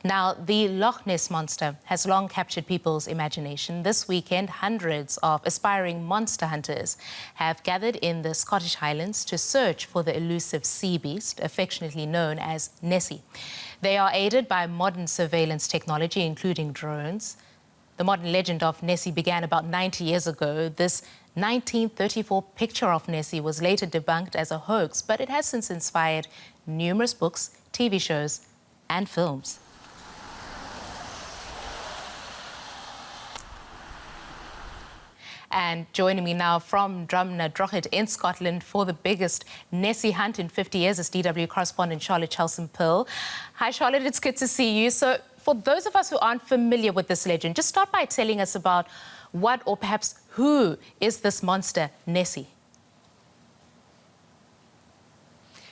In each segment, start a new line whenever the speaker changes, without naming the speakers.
Now, the Loch Ness monster has long captured people's imagination. This weekend, hundreds of aspiring monster hunters have gathered in the Scottish Highlands to search for the elusive sea beast, affectionately known as Nessie. They are aided by modern surveillance technology, including drones. The modern legend of Nessie began about 90 years ago. This 1934 picture of Nessie was later debunked as a hoax, but it has since inspired numerous books, TV shows, and films. And joining me now from Drumna in Scotland for the biggest Nessie hunt in 50 years is DW correspondent Charlotte Chelson-Pill. Hi, Charlotte, it's good to see you. So for those of us who aren't familiar with this legend, just start by telling us about what or perhaps who is this monster, Nessie?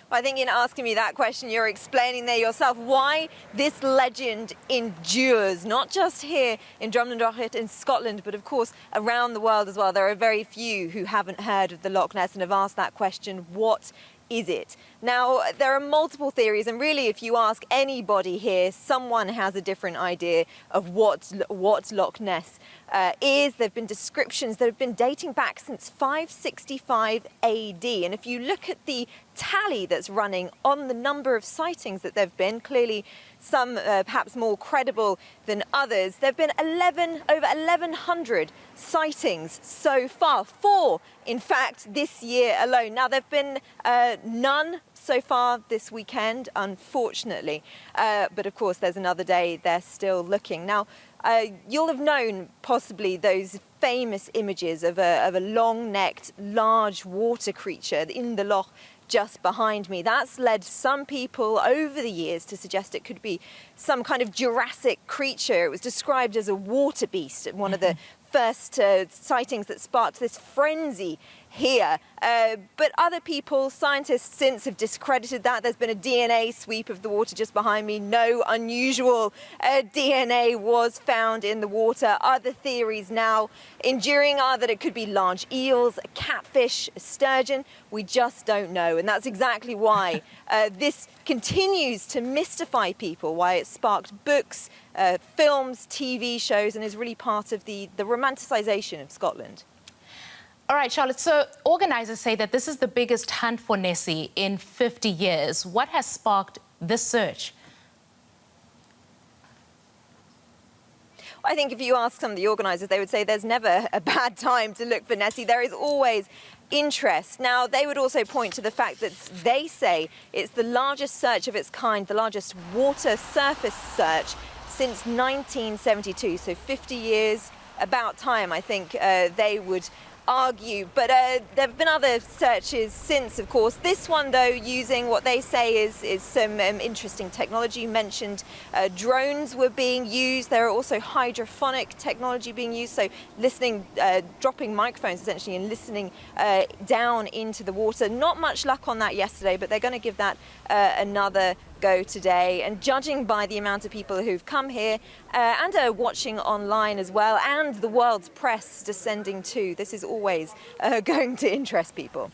Well, I think in asking me that question, you're explaining there yourself why this legend endures, not just here in Drumna in Scotland, but of course around the world as well. There are very few who haven't heard of the Loch Ness and have asked that question, what is it? Now, there are multiple theories, and really, if you ask anybody here, someone has a different idea of what Loch Ness is. There have been descriptions that have been dating back since 565 AD. And if you look at the tally that's running on the number of sightings that there have been, clearly some perhaps more credible than others, there have been over 1,100 sightings so far. 4, in fact, this year alone. Now, there have been none so far this weekend, unfortunately. But of course, there's another day they're still looking. Now, you'll have known possibly those famous images of a long-necked, large water creature in the loch just behind me. That's led some people over the years to suggest it could be some kind of Jurassic creature. It was described as a water beast at one of the first sightings that sparked this frenzy here. But other people, scientists since, have discredited that. There's been a DNA sweep of the water just behind me. No unusual DNA was found in the water. Other theories now enduring are that it could be large eels, a catfish, a sturgeon. We just don't know. And that's exactly why this continues to mystify people, why it sparked books, films, TV shows, and is really part of the romanticisation of Scotland.
All right, Charlotte, so organisers say that this is the biggest hunt for Nessie in 50 years. What has sparked this search?
I think if you ask some of the organisers, they would say there's never a bad time to look for Nessie. There is always interest. Now, they would also point to the fact that they say it's the largest search of its kind, the largest water surface search since 1972, so 50 years, about time, I think they would argue. But there have been other searches since, of course. This one, though, using what they say is some interesting technology. You mentioned drones were being used. There are also hydrophonic technology being used, so listening, dropping microphones essentially and listening down into the water. Not much luck on that yesterday, but they're going to give that another go today. And judging by the amount of people who've come here and are watching online as well, and the world's press descending too, this is always going to interest people.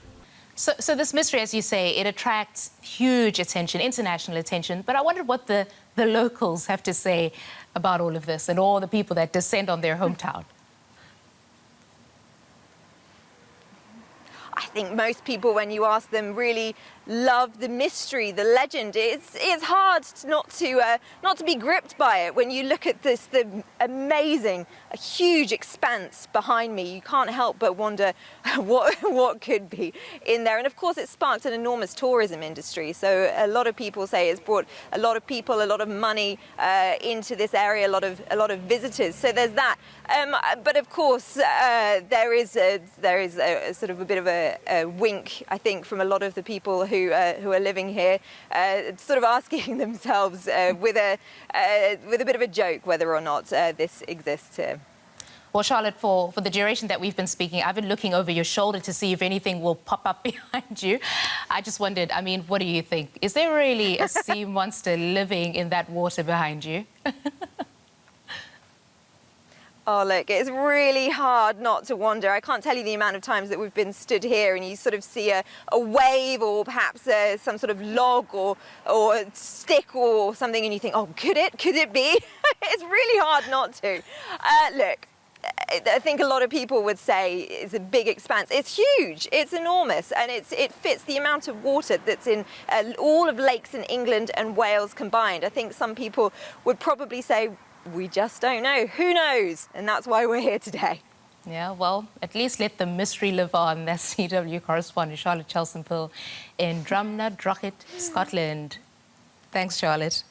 So this mystery, as you say, it attracts huge attention, international attention, but I wondered what the locals have to say about all of this and all the people that descend on their hometown.
I think most people, when you ask them, really love the mystery, the legend. It's hard not to be gripped by it when you look at the amazing, huge expanse behind me. You can't help but wonder what could be in there. And of course, it sparked an enormous tourism industry. So a lot of people say it's brought a lot of people, a lot of money into this area, a lot of visitors. So there's that. But of course, there is a sort of a bit of a wink, I think, from a lot of the people who are living here, sort of asking themselves with a bit of a joke whether or not this exists here.
Well, Charlotte, for the duration that we've been speaking, I've been looking over your shoulder to see if anything will pop up behind you. I just wondered, I mean, what do you think? Is there really a sea monster living in that water behind you?
Oh, look, it's really hard not to wonder. I can't tell you the amount of times that we've been stood here and you sort of see a wave or perhaps some sort of log or a stick or something and you think, oh, could it be? It's really hard not to. Look, I think a lot of people would say it's a big expanse. It's huge, it's enormous, and it fits the amount of water that's in all of lakes in England and Wales combined. I think some people would probably say, we just don't know. Who knows? And that's why we're here today.
Yeah, well, at least let the mystery live on. That's CW correspondent Charlotte Chelsenville in Drumna, Droghett, Scotland. Thanks, Charlotte.